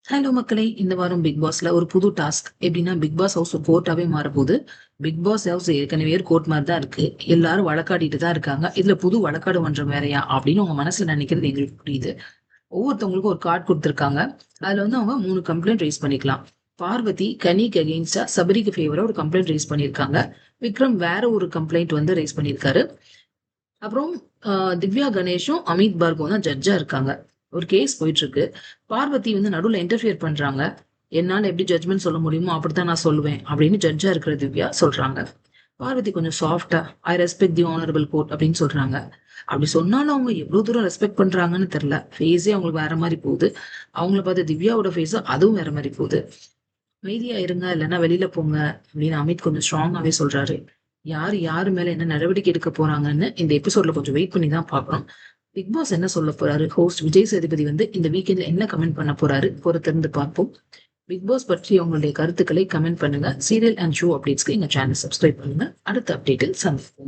Hello மக்களே! இந்த வாரம் பிக் பாஸ்ல ஒரு புது டாஸ்க். எப்படின்னா, பிக் பாஸ் ஹவுஸ் ஒரு கோர்ட்டாவே மாறப்போது. பிக் பாஸ் ஹவுஸ் ஏற்கனவே ஒரு கோர்ட் மாரி தான் இருக்கு. எல்லாரும் வழக்காடிட்டு தான் இருக்காங்க. இதுல புது வழக்காடு மன்றம் வேறயா? அப்படின்னு உங்க மனசுல நினைக்கிறது எங்களுக்கு புரியுது. ஒவ்வொருத்தவங்களுக்கும் ஒரு கார்ட் குடுத்துருக்காங்க. அதுல வந்து அவங்க 3 கம்ப்ளைண்ட் ரைஸ் பண்ணிக்கலாம். பார்வதி கனிக்கு அகெயின்ஸ்டா சபரிக்கு ஃபேவரா ஒரு கம்ப்ளைண்ட் ரைஸ் பண்ணியிருக்காங்க. விக்ரம் வேற ஒரு கம்ப்ளைண்ட் வந்து ரைஸ் பண்ணியிருக்காரு. அப்புறம் அ திவ்யா கணேஷும், அமித் பார்கவும் தான் ஜட்ஜா இருக்காங்க. ஒரு கேஸ் போயிட்டுருக்கு. பார்வதி வந்து நடுவுல இன்டர்ஃபியர் பண்றாங்க. என்னால எப்படி ஜட்ஜ்மென்ட் சொல்ல முடியுமோ அப்படித்தான் நான் சொல்லுவேன் அப்படின்னு ஜட்ஜா இருக்கிற திவ்யா சொல்றாங்க. பார்வதி கொஞ்சம் சாஃப்ட்டா I respect the honourable court அப்படின்னு சொல்றாங்க. அப்படி சொன்னாலும் அவங்க எவ்வளவு தூரம் ரெஸ்பெக்ட் பண்றாங்கன்னு தெரியல. ஃபேஸே அவங்களுக்கு வேற மாரி போகுது. அவங்கள பார்த்து திவ்யாவோட ஃபேஸும் அதுவும் வேற மாரி போகுது. அமைதியா இருங்க இல்லைன்னா வெளியில போங்க அப்படின்னு அமித் கொஞ்சம் ஸ்ட்ராங்காவே சொல்றாரு. யாரு மேல என்ன நடவடிக்கை எடுக்க போறாங்கன்னு இந்த எபிசோட்ல கொஞ்சம் வெயிட் பண்ணி தான் பார்க்கணும். பிக் பாஸ் என்ன சொல்ல போறாரு? ஹோஸ்ட் விஜய் சேதுபதி வந்து இந்த வீக்கெண்ட்ல என்ன கமெண்ட் பண்ண போறாரு? பொறுத்திருந்து பார்ப்போம். பிக் பாஸ் பற்றி உங்களுடைய கருத்துக்களை கமெண்ட் பண்ணுங்க. சீரியல் அண்ட் ஷோ அப்டேட்ஸ்க்கு எங்க சேனல் சப்ஸ்கிரைப் பண்ணுங்க. அடுத்த அப்டேட்டில் சந்திப்போம்.